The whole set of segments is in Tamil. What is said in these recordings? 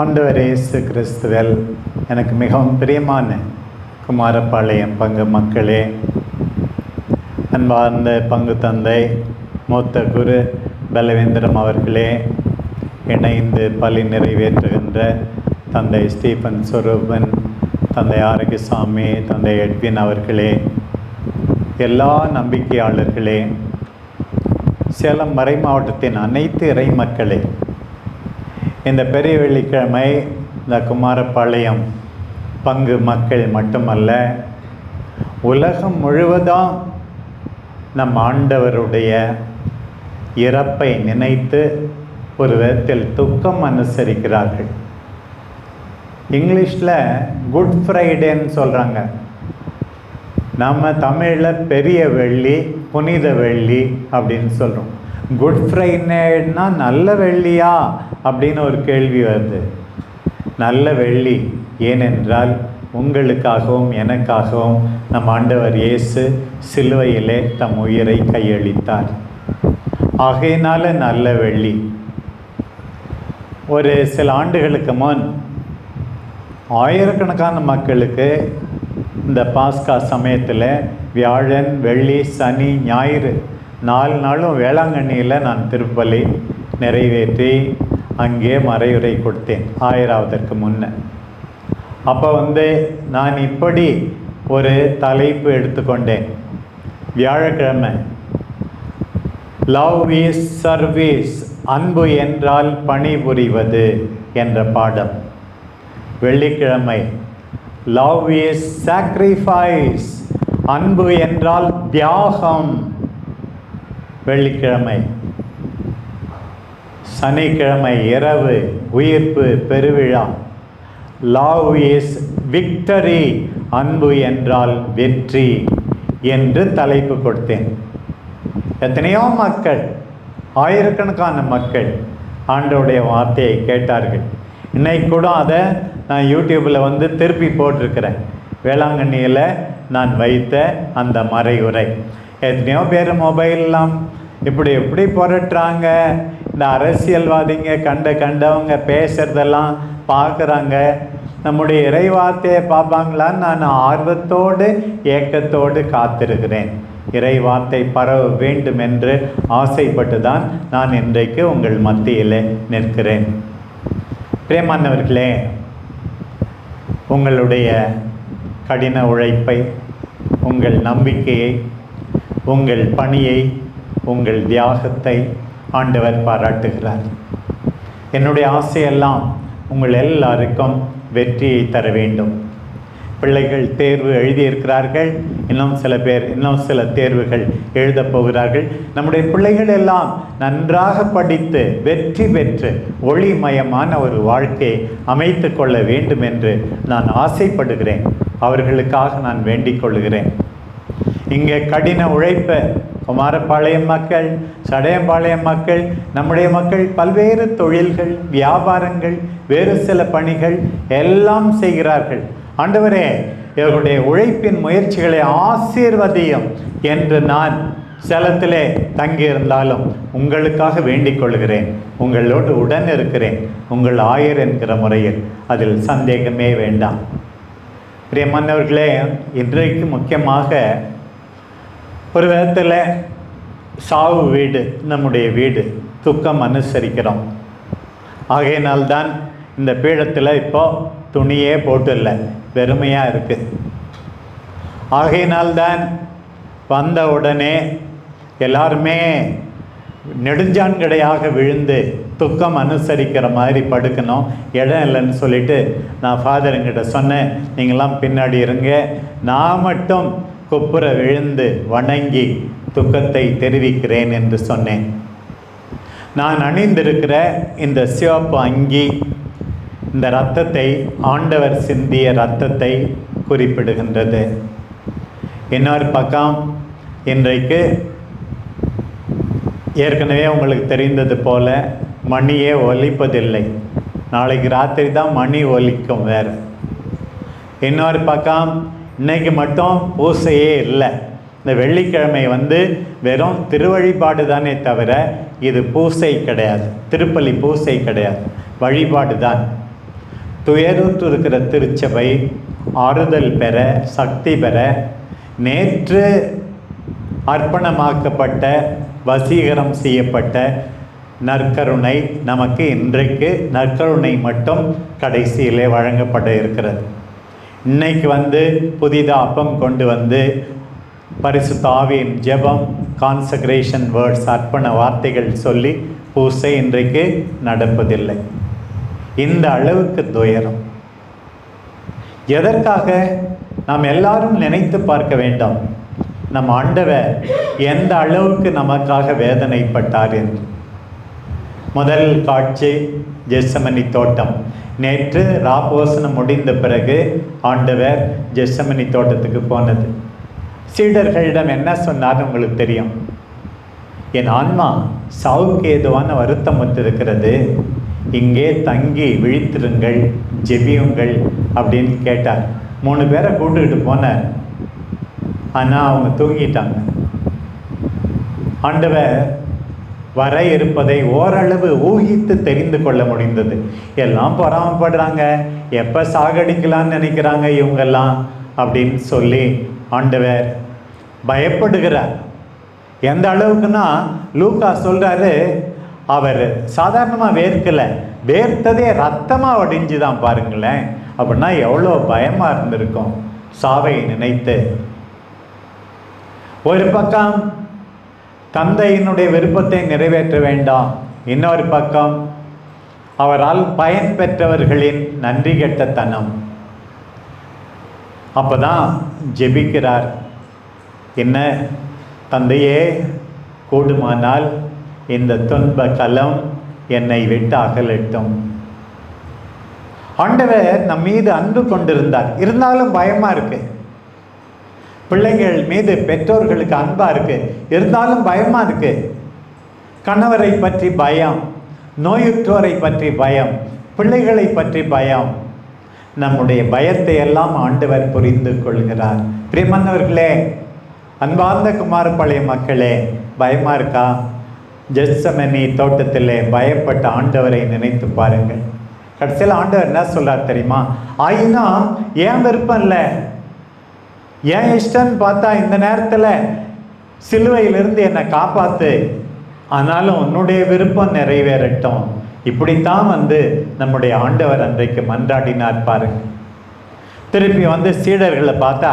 ஆண்டவர் இயேசு கிறிஸ்துவில் எனக்கு மிகவும் பிரியமான குமாரபாளையம் பங்கு மக்களே, அன்பார்ந்த பங்கு தந்தை மூத்த குரு பலவேந்திரம் அவர்களே, இணைந்து பலி நிறைவேற்றுகின்ற தந்தை ஸ்டீஃபன் சொரூபன், தந்தை ஆரோக்கியசாமி, தந்தை எட்வின் அவர்களே, எல்லா நம்பிக்கையாளர்களே, சேலம் மறை மாவட்டத்தின் அனைத்து இறை மக்களே, இந்த பெரிய வெள்ளிக்கிழமை இந்த குமாரபாளையம் பங்கு மக்கள் மட்டுமல்ல, உலகம் முழுவதும் நம் ஆண்டவருடைய இறப்பை நினைத்து ஒரு விதத்தில் துக்கம் அனுசரிக்கிறார்கள். இங்கிலீஷில் குட் ஃப்ரைடேன்னு சொல்கிறாங்க. நம்ம தமிழில் பெரிய வெள்ளி, புனித வெள்ளி அப்படின்னு சொல்கிறோம். குட் ஃப்ரைடேன்னா நல்ல வெள்ளியா அப்படின்னு ஒரு கேள்வி வருது. நல்ல வெள்ளி ஏனென்றால் உங்களுக்காகவும் எனக்காகவும் நம் ஆண்டவர் இயேசு சிலுவையிலே தம் உயிரை கையளித்தார். ஆகையினால நல்ல வெள்ளி. ஒரு சில ஆண்டுகளுக்கு முன் ஆயிரக்கணக்கான மக்களுக்கு இந்த பாஸ்கா சமயத்தில் வியாழன், வெள்ளி, சனி, ஞாயிறு 4 நாளும் வேளாங்கண்ணியில் நான் திருப்பலி நிறைவேற்றி அங்கே மறையுரை கொடுத்தேன் 1000வதற்கு முன்ன. அப்போ நான் இப்படி ஒரு தலைப்பு எடுத்துக்கொண்டேன். வியாழக்கிழமை லவ் இஸ் சர்வீஸ், அன்பு என்றால் பணிபுரிவது என்ற பாடம். வெள்ளிக்கிழமை லவ் இஸ் சாக்ரிஃபைஸ், அன்பு என்றால் தியாகம். வெள்ளிக்கிழமை. சனிக்கிழமை இரவு உயிர்ப்பு பெருவிழா, லவ் இஸ் விக்டரி, அன்பு என்றால் வெற்றி என்று தலைப்பு கொடுத்தேன். எத்தனையோ மக்கள், ஆயிரக்கணக்கான மக்கள் ஆண்டவருடைய வார்த்தையை கேட்டார்கள். இன்னைக்கு கூட அதை நான் யூடியூப்பில் திருப்பி போட்டிருக்கிறேன். வேளாங்கண்ணியில் நான் வைத்த அந்த மறையுரை. எத்தனையோ பேர் மொபைல்லாம் இப்படி புரட்டுறாங்க. இந்த அரசியல்வாதிங்க கண்டவங்க பேசுகிறதெல்லாம் பார்க்குறாங்க. நம்முடைய இறை வார்த்தையை பார்ப்பாங்களான்னு நான் ஆர்வத்தோடு ஏக்கத்தோடு காத்திருக்கிறேன். இறை வார்த்தை பரவ வேண்டும் என்று ஆசைப்பட்டு தான் நான் இன்றைக்கு உங்கள் மத்தியில் நிற்கிறேன். பிரியமானவர்களே, உங்களுடைய கடின உழைப்பை, உங்கள் நம்பிக்கையை, உங்கள் பணியை, உங்கள் தியாகத்தை ஆண்டவர் பாராட்டுகிறார். என்னுடைய ஆசையெல்லாம் உங்கள் எல்லாருக்கும் வெற்றியை தர வேண்டும். பிள்ளைகள் தேர்வு எழுதியிருக்கிறார்கள். இன்னும் சில பேர் இன்னும் சில தேர்வுகள் எழுதப் போகிறார்கள். நம்முடைய பிள்ளைகள் எல்லாம் நன்றாக படித்து வெற்றி பெற்று ஒளிமயமான ஒரு வாழ்க்கையை அமைத்து கொள்ள வேண்டும் என்று நான் ஆசைப்படுகிறேன். அவர்களுக்காக நான் வேண்டிக் கொள்கிறேன். இங்கே கடின உழைப்ப குமாரபாளையம் மக்கள், சடையம்பாளையம் மக்கள், நம்முடைய மக்கள் பல்வேறு தொழில்கள், வியாபாரங்கள், வேறு சில பணிகள் எல்லாம் செய்கிறார்கள். ஆண்டவரே, இவர்களுடைய உழைப்பின் முயற்சிகளை ஆசீர்வதியும் என்று நான் சேலத்திலே தங்கியிருந்தாலும் உங்களுக்காக வேண்டிக் கொள்கிறேன். உங்களோடு உடன் இருக்கிறேன், உங்கள் ஆயர் என்கிற முறையில். அதில் சந்தேகமே வேண்டாம். பிரியமானவர்களே, இன்றைக்கு முக்கியமாக ஒரு விதத்தில் சாவு வீடு, நம்முடைய வீடு, துக்கம் அனுசரிக்கிறோம். ஆகையினால்தான் இந்த பீடத்தில் இப்போ துணியே போட்டுல்ல, வெறுமையாக இருக்குது. ஆகையினால்தான் வந்த உடனே எல்லாருமே நெடுஞ்சான்கடையாக விழுந்து துக்கம் அனுசரிக்கிற மாதிரி படுக்கணும், இடம் இல்லைன்னு சொல்லிட்டு நான் ஃபாதருங்கிட்ட சொன்னேன், நீங்களாம் பின்னாடி இருங்க, நான் மட்டும் குப்புற விழுந்து வணங்கி துக்கத்தை தெரிவிக்கிறேன் என்று சொன்னேன். நான் அணிந்திருக்கிற இந்த சிவப்பு அங்கி இந்த இரத்தத்தை, ஆண்டவர் சிந்திய இரத்தத்தை குறிப்பிடுகின்றது. இன்னொரு பக்கம் இன்றைக்கு ஏற்கனவே உங்களுக்கு தெரிந்தது போல மணியே ஒலிப்பதில்லை. நாளைக்கு ராத்திரி தான் மணி ஒலிக்கும் வேறு. இன்னொரு பக்கம் இன்னைக்கு மட்டும் பூசையே இல்லை. இந்த வெள்ளிக்கிழமை வெறும் திருவழிபாடு தானே தவிர இது பூசை கிடையாது, திருப்பலி பூசை கிடையாது, வழிபாடு தான். துயருற்று இருக்கிற திருச்சபை ஆறுதல் பெற, சக்தி பெற, நேற்று அர்ப்பணமாக்கப்பட்ட, வசீகரம் செய்யப்பட்ட நற்கருணை நமக்கு இன்றைக்கு நற்கருணை மட்டும் கடைசியிலே வழங்கப்பட இருக்கிறது. இன்னைக்கு புதிதாக அப்பம் கொண்டு பரிசுத்த ஆவியின் ஜெபம், கான்சக்ரேஷன் வேர்ட்ஸ், அர்ப்பண வார்த்தைகள் சொல்லி பூசை இன்றைக்கு நடப்பதில்லை. இந்த அளவுக்கு துயரம். எதற்காக? நாம் எல்லாரும் நினைத்து பார்க்க வேண்டும், நம் ஆண்டவர் எந்த அளவுக்கு நமக்காக வேதனைப்பட்டார் என்று. முதல் காட்சி கெத்செமனி தோட்டம். நேற்று ராப்போசனம் முடிந்த பிறகு ஆண்டவர் கெத்செமனி தோட்டத்துக்கு போனது. சீடர்களிடம் என்ன சொன்னார் உங்களுக்கு தெரியும். என் ஆன்மா சாவுக்கு ஏதுவான வருத்தம் இருக்கிறது, இங்கே தங்கி விழித்திருங்கள், ஜெபியுங்கள் அப்படின்னு கேட்டார். 3 பேரை கூட்டுக்கிட்டு போனார். ஆனால் அவங்க தூங்கிட்டாங்க. ஆண்டவர் வர இருப்பதை ஓரளவு ஊகித்து தெரிந்து கொள்ள முடிந்தது. எல்லாம் பொறாமப்படுறாங்க, எப்போ சாகடிக்கலான்னு நினைக்கிறாங்க இவங்கெல்லாம் அப்படின்னு சொல்லி ஆண்டவர் பயப்படுகிறார். எந்த அளவுக்குன்னா லூக்கா சொல்கிறாரு, அவர் சாதாரணமாக வேர்க்கலை, வேர்த்ததே ரத்தமாக வடிஞ்சு தான் பாருங்களேன். அப்படின்னா எவ்வளோ பயமாக இருந்திருக்கும் சாவை நினைத்து. ஒரு பக்கம் தந்தையினுடைய விருப்பத்தை நிறைவேற்ற வேண்டாம், இன்னொரு பக்கம் அவரால் பயன் பெற்றவர்களின் நன்றி கெட்டத்தனம். அப்போதான் ஜெபிக்கிறார். என்ன தந்தையே, கூடுமானால் இந்த துன்ப கலம் என்னை விட்டு அகலட்டும். ஆண்டவர் நம் மீது அன்பு கொண்டிருந்தார், இருந்தாலும் பயமா இருக்கு. பிள்ளைகள் மீது பெற்றோர்களுக்கு அன்பா இருக்கு, இருந்தாலும் பயமா இருக்கு. கணவரை பற்றி பயம், நோயுற்றோரை பற்றி பயம், பிள்ளைகளை பற்றி பயம். நம்முடைய பயத்தை எல்லாம் ஆண்டவர் புரிந்து கொள்கிறார். பிரியமானவர்களே, அன்பார்ந்த குமாரபாளையம் மக்களே, பயமா இருக்கா? கெத்செமனி தோட்டத்திலே பயப்பட்ட ஆண்டவரை நினைத்து பாருங்கள். கடைசியில் ஆண்டவர் என்ன சொல்றார் தெரியுமா? ஆயினும் ஏன் விருப்பம் இல்லை, ஏன் இஷ்டம்னு பார்த்தா இந்த நேரத்தில் சிலுவையிலிருந்து என்னை காப்பாத்து, ஆனாலும் உன்னுடைய விருப்பம் நிறைவேறட்டும். இப்படித்தான் நம்முடைய ஆண்டவர் அன்றைக்கு மன்றாடினார் பாருங்க. திருப்பி சீடர்களை பார்த்தா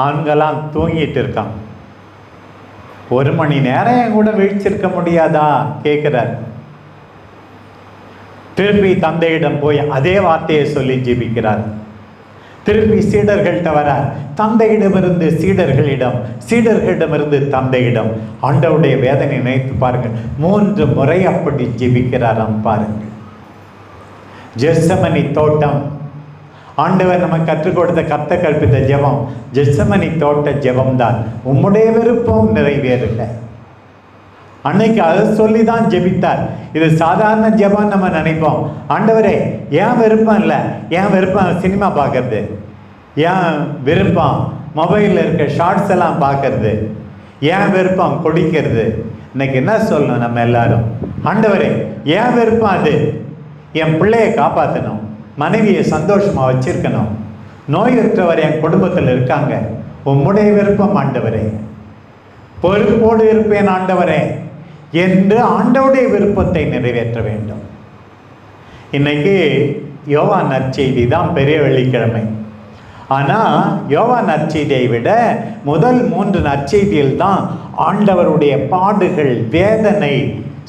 ஆண்களாம் தூங்கிட்டு இருக்கான். 1 மணி நேரம் என் கூட வீழ்ச்சிருக்க முடியாதா கேட்கிறார். திருப்பி தந்தையிடம் போய் அதே வார்த்தையை சொல்லி ஜெபிக்கிறார். திருப்பி சீடர்கள்ட்ட வரார். தந்தையிடமிருந்து சீடர்களிடம், சீடர்களிடமிருந்து தந்தையிடம். ஆண்டவருடைய வேதனை நினைத்து பாருங்கள். 3 முறை அப்படி ஜெபிக்கிறாராம் பாருங்கள். கெத்செமனி தோட்டம், ஆண்டவர் நமக்கு கற்றுக் கொடுத்த கர்த்த கற்பித்த ஜெபம் கெத்செமனி தோட்ட ஜெபம் தான். உம்முடைய விருப்பம் நிறைவேறுக. அன்னைக்கு அதை சொல்லி தான் ஜெபித்தார். இது சாதாரண ஜெபம் நம்ம நினைப்போம். ஆண்டவரே, ஏன் விருப்பம் இல்லை, ஏன் விருப்பம் சினிமா பார்க்கறது, ஏன் விருப்பம் மொபைலில் இருக்க ஷார்ட்ஸ் எல்லாம் பார்க்கறது, ஏன் விருப்பம் குடிக்கிறது. இன்னைக்கு என்ன சொல்லணும் நம்ம எல்லாரும்? ஆண்டவரே, ஏன் விருப்பம் அது? என் பிள்ளையை காப்பாற்றணும், மனைவியை சந்தோஷமாக வச்சிருக்கணும், நோயுற்றவர் என் குடும்பத்தில் இருக்காங்க, உம்முடைய விருப்பம் ஆண்டவரே, பொறுப்போடு இருப்பேன் ஆண்டவரே என்று ஆண்டவருடைய விருப்பத்தை நிறைவேற்ற வேண்டும். இன்னைக்கு யோவான் நற்செய்தி தான் பெரிய வெள்ளிக்கிழமை. ஆனால் யோவான் நற்செய்தியை விட முதல் 3 நற்செய்தியில் தான் ஆண்டவருடைய பாடுகள், வேதனை,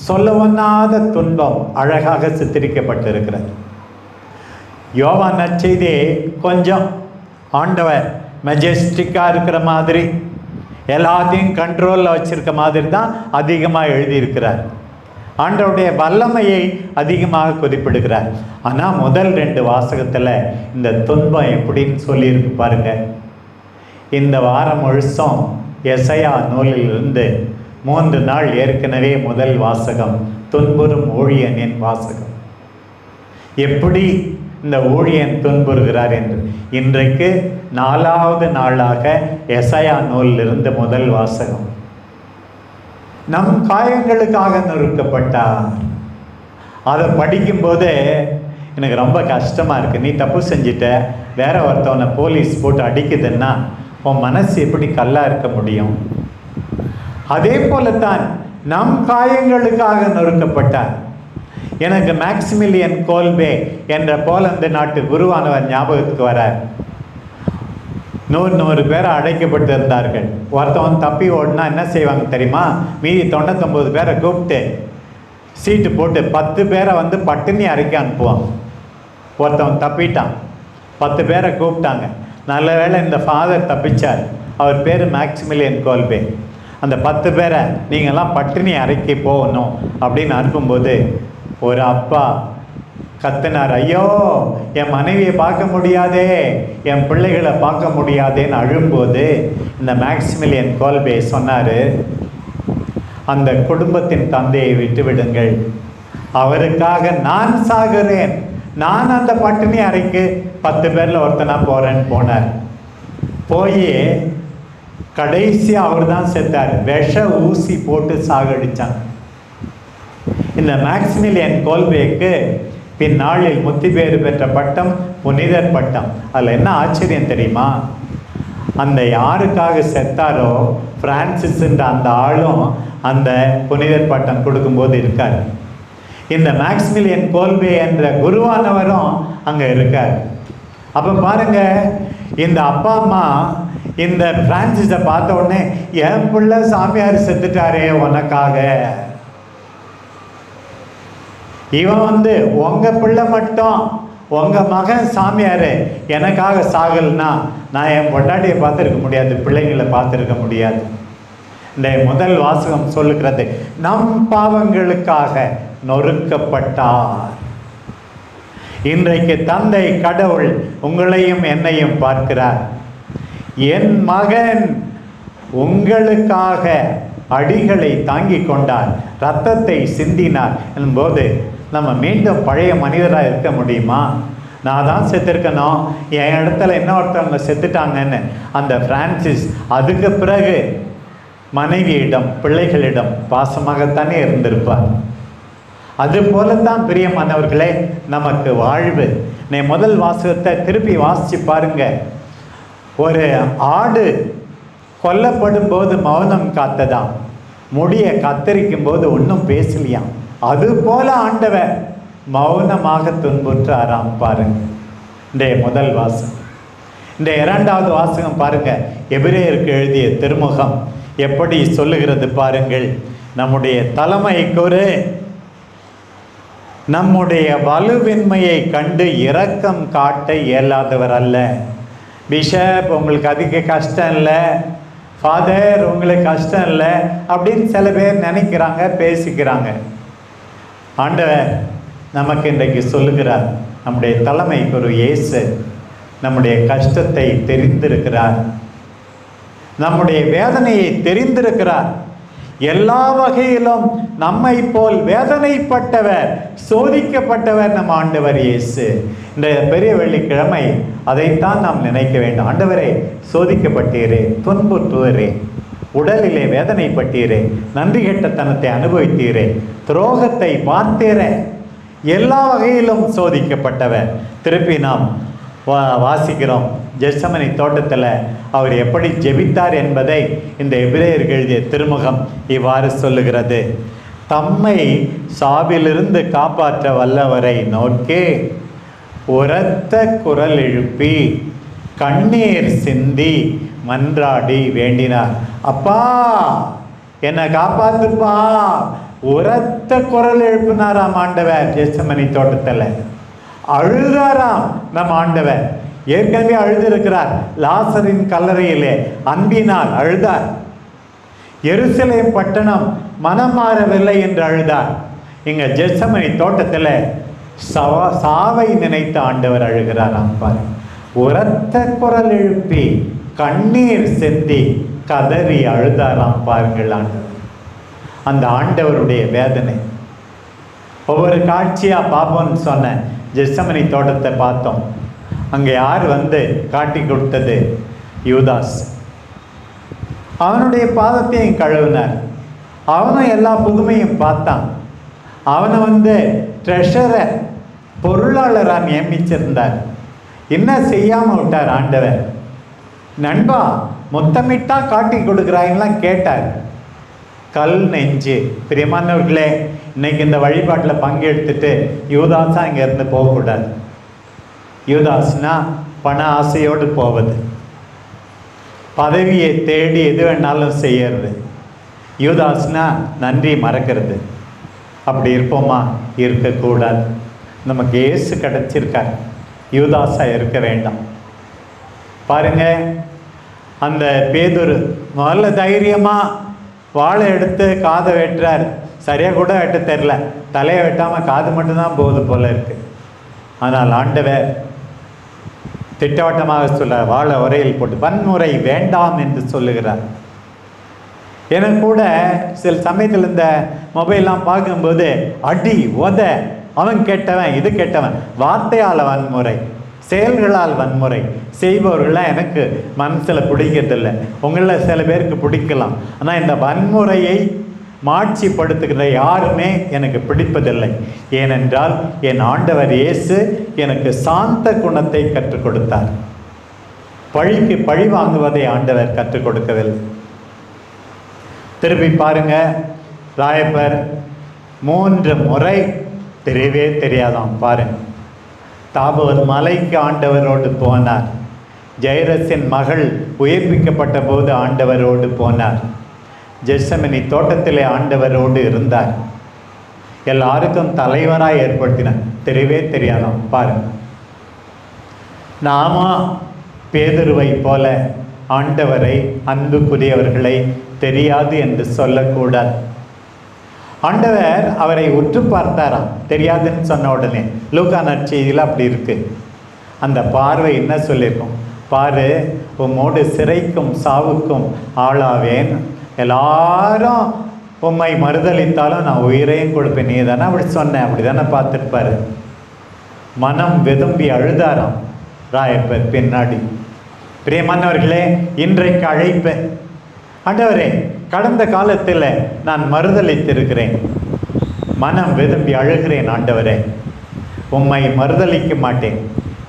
சொல்லவொண்ணாத துன்பம் அழகாக சித்தரிக்கப்பட்டிருக்கிறது. யோவான் நற்செய்தி கொஞ்சம் ஆண்டவர் மெஜஸ்டிக்காக இருக்கிற மாதிரி, எல்லாத்தையும் கண்ட்ரோலில் வச்சிருக்க மாதிரி தான் அதிகமாக எழுதியிருக்கிறார். ஆண்டவருடைய வல்லமையை அதிகமாக குறிப்பிடுகிறார். ஆனால் முதல் 2 வாசகத்தில் இந்த துன்பம் எப்படின்னு சொல்லியிருக்கு பாருங்க. இந்த வாரம் முழுசும் எசையா நூலிலிருந்து 3 நாள் ஏற்கனவே முதல் வாசகம் துன்புறும் ஊழியனின் வாசகம். எப்படி இந்த ஊழியன் துன்புறுகிறார் என்று. இன்றைக்கு 4வது நாளாக எசையா நூலிலிருந்து முதல் வாசகம். நம் காயங்களுக்காக நொறுக்கப்பட்டார். அதை படிக்கும்போது எனக்கு ரொம்ப கஷ்டமாக இருக்குது, நீ தப்பு செஞ்சிட்ட, வேற ஒருத்தவனை போலீஸ் போட்டு அடிக்குதுன்னா உன் மனசு எப்படி கல்லாக இருக்க முடியும்? அதே போலத்தான் நம் காயங்களுக்காக நொறுக்கப்பட்டார். எனக்கு மேக்சிமிலியன் கோல்பே என்ற போலந்து நாட்டு குருவானவர் ஞாபகத்துக்கு வரார். 100 பேரை அடைக்கப்பட்டு இருந்தார்கள். ஒருத்தவன் தப்பி ஓடினா என்ன செய்வாங்க தெரியுமா? மீதி 99 பேரை கூப்பிட்டு சீட்டு போட்டு 10 பேரை வந்து பட்டினி அரைக்க அனுப்புவாங்க. ஒருத்தவன் தப்பிட்டான், 10 பேரை கூப்பிட்டாங்க. நல்ல வேளை இந்த ஃபாதர் தப்பிச்சார். அவர் பேர் மேக்சிமிலியன் கோல்பே. அந்த 10 பேரை நீங்கள்லாம் பட்டினி அரைக்க போகணும் அப்படின்னு அனுப்பும்போது ஒரு அப்பா கத்தினார், ஐயோ என் மனைவியை பார்க்க முடியாதே, என் பிள்ளைகளை பார்க்க முடியாதேன்னு அழும்போது இந்த மேக்சிமிலியன் கோல்பே சொன்னார், அந்த குடும்பத்தின் தந்தையை விட்டு விடுங்கள், அவருக்காக நான் சாகிறேன், நான் அந்த பட்டினி அறைக்கு 10 பேரில் ஒருத்தனா போகிறேன்னு போனார். போய் கடைசியாக அவர் தான் செத்தார். விஷ ஊசி போட்டு சாகடிச்சான். இந்த மேக்சிமிலியன் கோல்பேக்கு பின்னாளில் முத்தி பேறு பெற்ற பட்டம் புனிதர் பட்டம். அதில் என்ன ஆச்சரியம் தெரியுமா? அந்த யாருக்காக செத்தாரோ பிரான்சிஸ்ன்ற அந்த ஆளும் அந்த புனிதர் பட்டம் கொடுக்கும்போது இருக்கார். இந்த மேக்சிமிலியன் கோல்பே என்ற குருவானவரும் அங்கே இருக்கார். அப்போ பாருங்க, இந்த அப்பா அம்மா இந்த பிரான்சிஸை பார்த்த உடனே என் பிள்ளை சாமியார் செத்துட்டாரே உனக்காக, இவன் வந்து உங்க பிள்ளை மட்டும் உங்க மகன் சாமியாரு எனக்காக சாகல்னா நான் என் பொண்டாட்டியை பார்த்துருக்க முடியாது, பிள்ளைங்களை பார்த்துருக்க முடியாது. இந்த முதல் வாசகம் சொல்லுகிறது, நம் பாவங்களுக்காக நொறுக்கப்பட்டார். இன்றைக்கு தந்தை கடவுள் உங்களையும் என்னையும் பார்க்கிறார். என் மகன் உங்களுக்காக அடிகளை தாங்கி கொண்டார், இரத்தத்தை சிந்தினார் என்போது நம்ம மீண்டும் பழைய மனிதராக இருக்க முடியுமா? நான் தான் செத்துருக்கணும், என் இடத்துல இன்னொருத்தவங்க செத்துட்டாங்கன்னு அந்த பிரான்சிஸ் அதுக்கு பிறகு மனைவியிடம் பிள்ளைகளிடம் பாசமாகத்தானே இருந்திருப்பார். அது போலத்தான் பிரியமானவர்களே நமக்கு வாழ்வு. நீ முதல் வாசகத்தை திருப்பி வாசிச்சு பாருங்க. ஒரு ஆடு கொல்லப்படும் போது மௌனம் காத்ததாம், முடியை கத்தரிக்கும் போது ஒன்றும் பேசலையாம். அது போல ஆண்டவர் மௌனமாக துன்புற்றாராம். பாருங்க இந்த முதல் வாசகம். இந்த இரண்டாவது வாசகம் பாருங்க, எபிரேயருக்கு எழுதிய திருமுகம் எப்படி சொல்லுகிறது பாருங்கள். நம்முடைய தலைமை கூறு நம்முடைய வலுவின்மையை கண்டு இரக்கம் காட்ட இயலாதவர் அல்ல. பிஷப் உங்களுக்கு அதிக கஷ்டம் இல்லை, ஃபாதர் உங்களுக்கு கஷ்டம் இல்லை அப்படின்னு சில பேர் நினைக்கிறாங்க, பேசிக்கிறாங்க. ஆண்டவர் நமக்கு இன்றைக்கு சொல்லுகிறார், நம்முடைய தலைமை குரு இயேசு நம்முடைய கஷ்டத்தை தெரிந்திருக்கிறார், நம்முடைய வேதனையை தெரிந்திருக்கிறார். எல்லா வகையிலும் நம்மை போல் வேதனைப்பட்டவர், சோதிக்கப்பட்டவர் நம் ஆண்டவர் இயேசு. இந்த பெரிய வெள்ளிக்கிழமை அதைத்தான் நாம் நினைக்க வேண்டும். ஆண்டவரே, சோதிக்கப்பட்டீரே, துன்புற்றுவரே, உடலிலே வேதனைப்பட்டீரே, நன்றி கெட்டத்தனத்தை அனுபவித்தீரே, துரோகத்தை பார்த்தீரே, எல்லா வகையிலும் சோதிக்கப்பட்டவர். திருப்பி நாம் வாசிக்கிறோம், ஜெத்சமனி தோட்டத்தில் அவர் எப்படி ஜெபித்தார் என்பதை இந்த எபிரேயருக்கு எழுதிய திருமுகம் இவ்வாறு சொல்லுகிறது. தம்மை சாவிலிருந்து காப்பாற்ற வல்லவரை நோக்கி உரத்த குரல் எழுப்பி கண்ணீர் சிந்தி மன்றாடி வேண்டினார். அப்பா என்னை காப்பாத்துப்பா, உரத்த குரல் எழுப்பினாராம் ஆண்டவர். ஜெத்சமனி தோட்டத்தில் அழுதாராம் நம் ஆண்டவர். ஏற்கனவே அழுதிருக்கிறார், லாசரின் கல்லறையிலே அன்பினால் அழுதார். எருசலேம் பட்டணம் மனம் மாறவில்லை என்று அழுதார். இங்க ஜெத்சமனி தோட்டத்தில் சாவை நினைத்த ஆண்டவர் அழுகிறாராம். பாரு, உரத்த குரல் எழுப்பி கண்ணீர் செந்தி கதறி அழுதாராம். பாருங்கள் ஆண்டவர், அந்த ஆண்டவருடைய வேதனை. ஒவ்வொரு காட்சியா பார்ப்போம்னு சொன்ன ஜெத்சமனி தோட்டத்தை பார்த்தோம். அங்கே யார் வந்து காட்டி கொடுத்தது? யூதாஸ். அவனுடைய பாதத்தையும் கழுவினார். அவனும் எல்லா புதுமையும் பார்த்தான். அவனை வந்து ட்ரெஷரை, பொருளாளராக நியமிச்சிருந்தார். என்ன செய்யாமல் விட்டார் ஆண்டவர்? நண்பா மொத்தமிட்டா காட்டி கொடுக்குறாங்கலாம் கேட்டார். கல் நெஞ்சு. பிரியமானவர்களே, இன்னைக்கு இந்த வழிபாட்டில் பங்கெடுத்துட்டு யூதாஸா இங்கேருந்து போகக்கூடாது. யூதாஸ்னா பண ஆசையோடு போவது, பதவியை தேடி எது வேணாலும் செய்யறது. யூதாஸ்னா நன்றி மறக்கிறது. அப்படி இருப்போமா? இருக்கக்கூடாது. நமக்கு இயேசு கிடைச்சிருக்கார், யூதாஸா இருக்க வேண்டாம். பாருங்க, அந்த பேதுரு முதல்ல தைரியமாக வாழை எடுத்து காதை வெட்டுறார். சரியாக கூட வெட்ட தெரில, தலையை வெட்டாமல் காது மட்டும்தான் போகுது போல இருக்கு. ஆனால் ஆண்டவர் திட்டவட்டமாக சொல்கிறார், வாழை உரையில் போட்டு வன்முறை வேண்டாம் என்று சொல்லுகிறார். எனக்கு கூட சில சமயத்தில் இந்த மொபைல்லாம் பார்க்கும்போது அடி உத, அவன் கெட்டவன் இது கெட்டவன், வார்த்தையால் வன்முறை, செயல்களால் வன்முறை செய்பவர்கள்லாம் எனக்கு மனசில் பிடிக்கிறதில்லை. உங்களில் சில பேருக்கு பிடிக்கலாம். ஆனால் இந்த வன்முறையை மாட்சிப்படுத்துகிற யாருமே எனக்கு பிடிப்பதில்லை. ஏனென்றால் என் ஆண்டவர் இயேசு எனக்கு சாந்த குணத்தை கற்றுக் கொடுத்தார். பழிக்கு பழி வாங்குவதை ஆண்டவர் கற்றுக் கொடுக்கவில்லை. திருப்பி பாருங்க, ராயப்பர் 3 முறை தெரியவே தெரியாதான் பாருங்க. தாபோர் மலைக்கு ஆண்டவரோடு போனார். ஜெயரசின் மகள் உயிர்ப்பிக்கப்பட்ட போது ஆண்டவரோடு போனார். ஜெசமனி தோட்டத்திலே ஆண்டவரோடு இருந்தார். எல்லாருக்கும் தலைவராக ஏற்படுத்தினார். தெரியவே தெரியாதான் பாருங்க. நாம பேதுருவை போல ஆண்டவரை, அன்புக்குரியவர்களை தெரியாது என்று சொல்லக்கூடாது. ஆண்டவர் அவரை உற்று பார்த்தாராம், தெரியாதுன்னு சொன்ன உடனே. லூக்கா நற்செய்தியில் அப்படி இருக்கு. அந்த பார்வை என்ன சொல்லியிருக்கோம்? பாரு, உம்மோடு சிறைக்கும் சாவுக்கும் ஆளாவேன், எல்லாரும் உம்மை மறுதளித்தாலும் நான் உயிரையும் கொடுப்பேன், நீ தானே அப்படி சொன்னேன், அப்படி தானே பார்த்துருப்பாரு. மனம் வெதும்பி அழுதாராம் ராயப்பர் பின்னாடி. பிரியமானவர்களே, இன்றைக்கு அழைப்பேன், ஆண்டவரே கடந்த காலத்தில் நான் மறுதளித்திருக்கிறேன், மனம் வெதும்பி அழுகிறேன், ஆண்டவரே உம்மை மறுதளிக்க மாட்டேன்.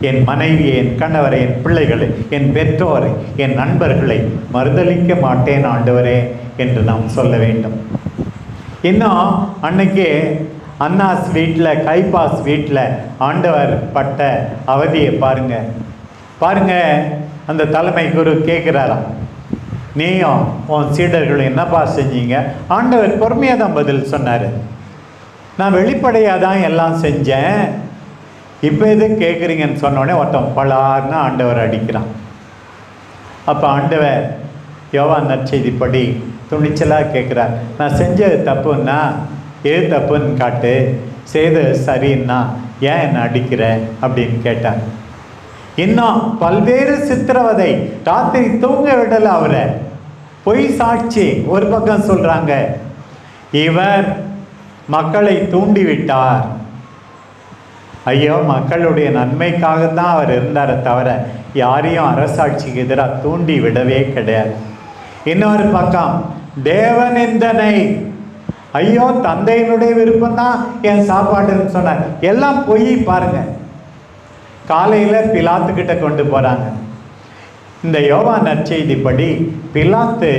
என் மனைவியை, என் கணவரை, என் பிள்ளைகளை, என் பெற்றோரை, என் நண்பர்களை மறுதளிக்க மாட்டேன் ஆண்டவரே என்று நாம் சொல்ல வேண்டும். இன்னும் அன்னைக்கு அன்னாஸ் வீட்டில், கைபாஸ் வீட்டில் ஆண்டவர் பட்ட அவதியை பாருங்க. பாருங்க, அந்த தலைமை குரு கேட்குறாராம், நீயும் உன் சீடர்களும் என்னப்பா செஞ்சீங்க? ஆண்டவர் பொறுமையாக தான் பதில் சொன்னார். நான் வெளிப்படையாக தான் எல்லாம் செஞ்சேன், இப்போ எது கேட்குறீங்கன்னு சொன்னோடனே ஒருத்தன் பலார்னு ஆண்டவர் அடிக்கிறான். அப்போ ஆண்டவர் யோவான் நற்செய்திப்படி துணிச்சலாக கேட்குறார், நான் செஞ்சது தப்புன்னா எது தப்புன்னு காட்டு, செய்தது சரின்னா ஏன் என்னை அடிக்கிற அப்படின்னு கேட்டார். இன்னும் பல்வேறு சித்திரவதை, ராத்திரி தூங்க விடலை அவரை. பொய் சாட்சி ஒரு பக்கம் சொல்கிறாங்க, இவர் மக்களை தூண்டிவிட்டார். ஐயோ, மக்களுடைய நன்மைக்காக தான் அவர் இருந்தாரே தவிர யாரையும் அரசாட்சிக்கு எதிராக தூண்டி விடவே கிடையாது. இன்னொரு பக்கம் தேவநிந்தனை, ஐயோ தந்தையினுடைய விருப்பம்தான் என் சாப்பாடுன்னு சொன்னார். எல்லாம் பொய் பாருங்க. காலையில் பிலாத்துக்கிட்ட கொண்டு போகிறாங்க. இந்த யோவான் நற்செய்திப்படி பிலாத்து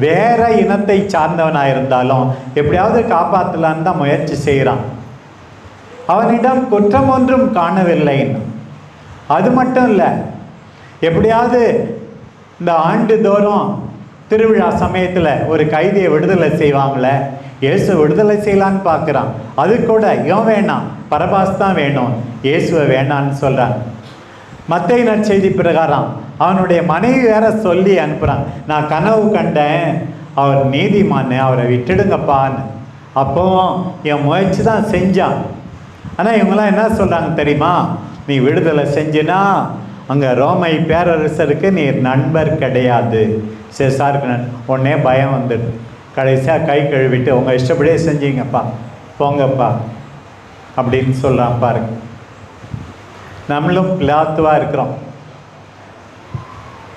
வேற இனத்தை சார்ந்தவனாக இருந்தாலும் எப்படியாவது காப்பாற்றலான்னு தான் முயற்சி செய்கிறான். அவனிடம் குற்றம் ஒன்றும் காணவில்லை. அது மட்டும் இல்லை, எப்படியாவது இந்த ஆண்டுதோறும் திருவிழா சமயத்தில் ஒரு கைதியை விடுதலை செய்வாங்களே, இயேசு விடுதலை செய்யலான்னு பார்க்குறான். அது கூட இவன் வேணாம், பரபாஸ் தான் வேணும், இயேசுவை வேணான்னு சொல்கிறான். மத்தேயு நற்செய்தி பிரகாரம் அவனுடைய மனைவி வேற சொல்லி அனுப்புகிறான், நான் கனவு கண்டேன், அவர் நீதிமான், அவரை விட்டுடுங்கப்பான்னு. அப்போவும் என் முயற்சி தான் செஞ்சான். ஆனால் இவங்களாம் என்ன சொல்கிறாங்க தெரியுமா? நீ விடுதலை செஞ்சினா அங்கே ரோமை பேரரசருக்கு நீ நண்பர் கிடையாது, சேசாருக்கு உடனே பயம் வந்துடு. கடைசியாக கை கழுவிட்டு உங்கள் இஷ்டப்படியே செஞ்சீங்கப்பா, போங்கப்பா அப்படின்னு சொல்கிறான் பாருங்க. நம்மளும் பிலாத்துவாக இருக்கிறோம்.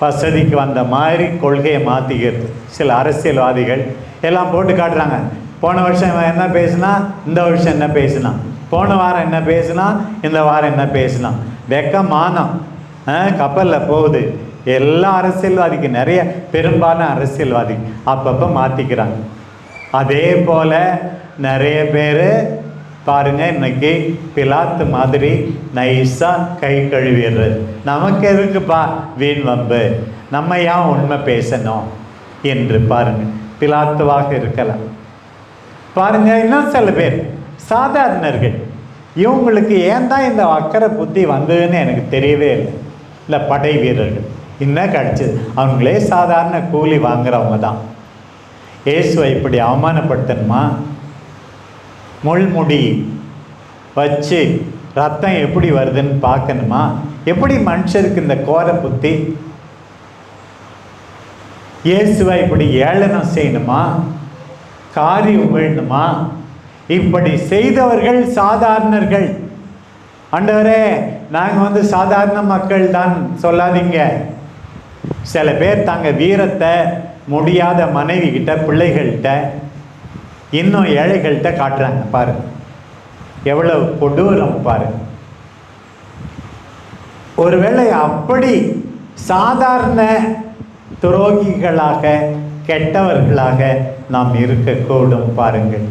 வசதிக்கு வந்த மாதிரி கொள்கையை மாற்றிக்கிறது. சில அரசியல்வாதிகள் எல்லாம் போட்டு காட்டுறாங்க, போன வருஷம் இவன் என்ன பேசினா, இந்த வருஷம் என்ன பேசினான், போன வாரம் என்ன பேசினா, இந்த வாரம் என்ன பேசினா, வெக்கமானம் கப்பலில் போகுது. எல்லா அரசியல்வாதிக்கு, நிறைய பெரும்பாலான அரசியல்வாதி அப்பப்போ மாற்றிக்கிறாங்க. அதே போல் நிறைய பேர் பாருங்கள், இன்னைக்கு பிலாத்து மாதிரி நைஸாக கை கழுவிடுறது. நமக்கு எதுக்குப்பா வீண் வம்பு, நம்ம ஏன் உண்மை பேசணும் என்று பாருங்கள் பிலாத்துவாக இருக்கலாம். பாருங்கள், இன்னும் சில பேர் சாதாரணர்கள், இவங்களுக்கு ஏன் தான் இந்த அக்கறை புத்தி வந்ததுன்னு எனக்கு தெரியவே இல்லை. இல்லை, படை வீரர்கள் இன்னும் கிடச்சிது, அவங்களே சாதாரண கூலி வாங்குறவங்க தான். இயேசுவை இப்படி அவமானப்படுத்தணுமா? முள்முடி வச்சு ரத்தம் எப்படி வருதுன்னு பார்க்கணுமா? எப்படி மனுஷருக்கு இந்த கோர புத்தி? இயேசுவை இப்படி ஏளனம் செய்யணுமா? காரி உமிழணுமா? இப்படி செய்தவர்கள் சாதாரணர்கள். ஆண்டவரே, நாங்கள் சாதாரண மக்கள் தான் சொல்லாதீங்க. சில பேர் தாங்க வீரத்தை முடியாத மனைவி கிட்ட, பிள்ளைகள்கிட்ட, இன்னும் ஏழைகள்கிட்ட காட்டுறாங்க. பாருங்க எவ்வளவு கொடூரம் பாருங்க. ஒருவேளை அப்படி சாதாரண துரோகிகளாக, கெட்டவர்களாக நாம் இருக்கக்கூடும். பாருங்கள்,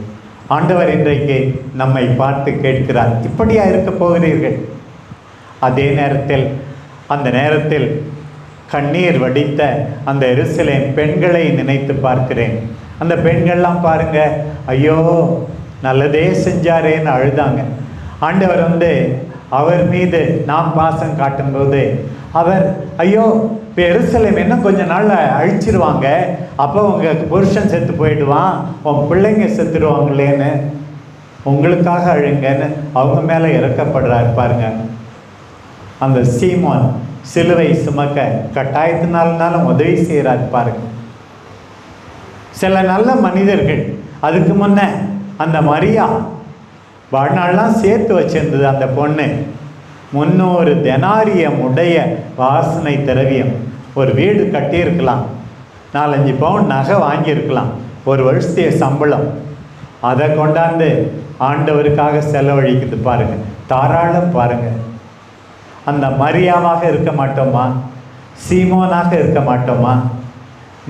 ஆண்டவர் இன்றைக்கு நம்மை பார்த்து கேட்கிறார், இப்படியா இருக்க போகிறீர்கள்? அதே நேரத்தில், அந்த நேரத்தில் கண்ணீர் வடித்த அந்த எருசலேம் பெண்களை நினைத்து பார்க்கிறேன். அந்த பெண்கள்லாம் பாருங்க, ஐயோ நல்லதே செஞ்சாரேன்னு அழுதாங்க. ஆண்டவர் அவர் மீது நாம் பாசம் காட்டும்போது அவர், ஐயோ இப்போ எருசலேம் இன்னும் கொஞ்ச நாளில் அழிச்சிருவாங்க, அப்போ உங்கள் புருஷன் செத்து போயிடுவான், உன் பிள்ளைங்க செத்துடுவாங்களேன்னு, உங்களுக்காக அழுங்கன்னு அவங்க மேலே இறக்கப்படுறாரு. பாருங்க, அந்த சீமோன் சிலுவை சுமக்க கட்டாயத்தினாலும் உதவி செய்கிறார். பாருங்க, சில நல்ல மனிதர்கள். அதுக்கு முன்ன அந்த மரியா வாழ்நாள்லாம் சேர்த்து வச்சிருந்தது அந்த பொண்ணு. 300 தெனாரியம் உடைய வாசனை திரவியம். ஒரு வீடு கட்டியிருக்கலாம், 4-5 பவுன் நகை வாங்கியிருக்கலாம், ஒரு வருஷத்தைய சம்பளம். அதை கொண்டாந்து ஆண்டவருக்காக செலவழிக்குது. பாருங்க, தாராளம். பாருங்க, அந்த மரியாவாக இருக்க மாட்டோமா? சீமோனாக இருக்க மாட்டோமா?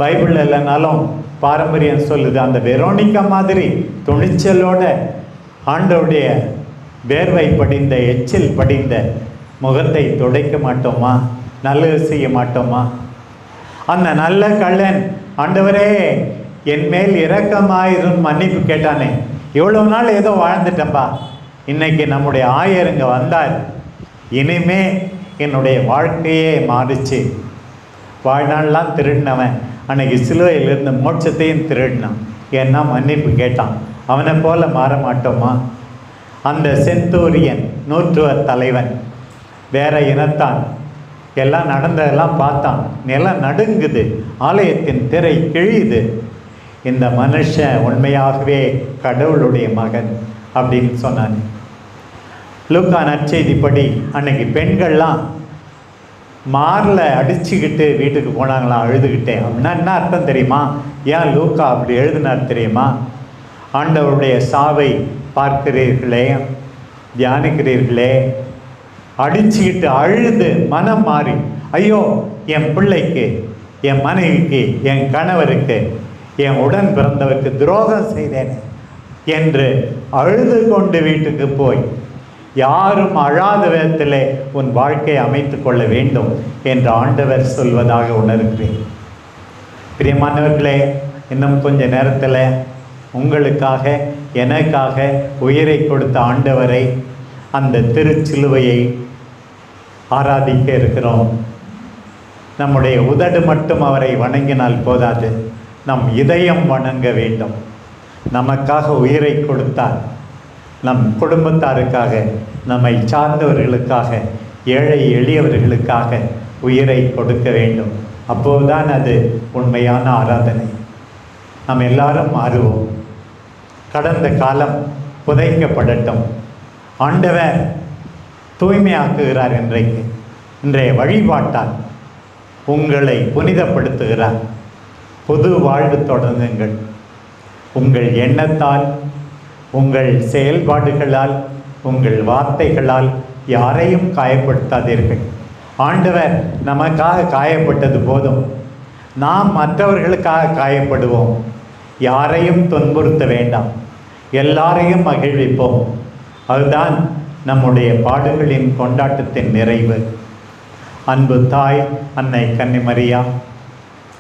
பைபிள் இல்லைனாலும் பாரம்பரியம் சொல்லுது, அந்த வெரோனிக்கா மாதிரி துணிச்சலோட ஆண்டவருடைய வேர்வை படிந்த, எச்சில் படிந்த முகத்தை துடைக்க மாட்டோமா? நல்லது செய்ய மாட்டோமா? அந்த நல்ல கள்ளன், ஆண்டவரே என் மேல் இரக்கமாயிரும் மன்னிப்பு கேட்டானே, இவ்வளோ நாள் ஏதோ வாழ்ந்துட்டேன்பா, இன்னைக்கு நம்முடைய ஆயருங்க வந்தார், இனிமே என்னுடைய வாழ்க்கையே மாறிச்சு. வாழ்நாள்லாம் திருடினவன் அன்னைக்கு சிலுவையிலிருந்து மோட்சத்தையும் திருடினான். ஏன்னா மன்னிப்பு கேட்டான். அவனை போல மாற மாட்டோமா? அந்த செந்தூரியன், 100 தலைவன், வேற இனத்தான், எல்லாம் நடந்ததெல்லாம் பார்த்தான். நிலம் நடுங்குது, ஆலயத்தின் திரை கிழியுது. இந்த மனுஷன் உண்மையாகவே கடவுளுடைய மகன் அப்படின்னு சொன்னான். லூக்கா நற்செய்திப்படி அன்னைக்கு பெண்கள்லாம் மாரில் அடிச்சுக்கிட்டு வீட்டுக்கு போனாங்களாம், அழுதுகிட்டேன். அப்படின்னா என்ன அர்த்தம் தெரியுமா? ஏன் லூக்கா அப்படி எழுதினார் தெரியுமா? ஆண்டவருடைய சாவை பார்க்கிறீர்களே, தியானிக்கிறீர்களே, அடிச்சுக்கிட்டு அழுது மனம் மாறி, ஐயோ என் பிள்ளைக்கு, என் மனைவிக்கு, என் கணவருக்கு, என் உடன் பிறந்தவருக்கு துரோகம் செய்தேன் என்று அழுது கொண்டு வீட்டுக்கு போய், யாரும் அழாத விதத்திலே உன் வாழ்க்கையை அமைத்து கொள்ள வேண்டும் என்று ஆண்டவர் சொல்வதாக உணர்கிறேன். பிரியமானவர்களே, இன்னும் கொஞ்ச நேரத்தில் உங்களுக்காக, எனக்காக உயிரை கொடுத்த ஆண்டவரை, அந்த திருச்சிலுவையை ஆராதிக்க இருக்கிறோம். நம்முடைய உதடு மட்டும் அவரை வணங்கினால் போதாது, நம் இதயம் வணங்க வேண்டும். நமக்காக உயிரை கொடுத்தார், நம் குடும்பத்தாருக்காக, நம்மை சார்ந்தவர்களுக்காக, ஏழை எளியவர்களுக்காக உயிரை கொடுக்க வேண்டும். அப்போதுதான் அது உண்மையான ஆராதனை. நாம் எல்லாரும் மாறுவோம். கடந்த காலம் புதைக்கப்படட்டும். ஆண்டவர் தூய்மையாக்குகிறார். இன்றைய வழிபாட்டால் உங்களை புனிதப்படுத்துகிறார். புது வாழ்வு தொடங்குங்கள். உங்கள் எண்ணத்தால், உங்கள் செயல்பாடுகளால், உங்கள் வார்த்தைகளால் யாரையும் காயப்படுத்தாதீர்கள். ஆண்டவர் நமக்காக காயப்பட்டது போதும். நாம் மற்றவர்களுக்காக காயப்படுவோம். யாரையும் துன்புறுத்த வேண்டாம். எல்லாரையும் மகிழ்விப்போம். அதுதான் நம்முடைய பாடுகளின் கொண்டாட்டத்தின் நிறைவு. அன்பு தாய் அன்னை கன்னிமரியா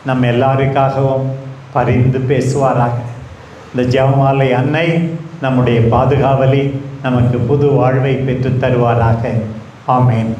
நம் எல்லாருக்காகவும் பரிந்து பேசுவாராக. இந்த ஜெபமாலை அன்னை நம்முடைய பாதுகாவலி நமக்கு புது வாழ்வை பெற்று தருவாராக. ஆமேன்.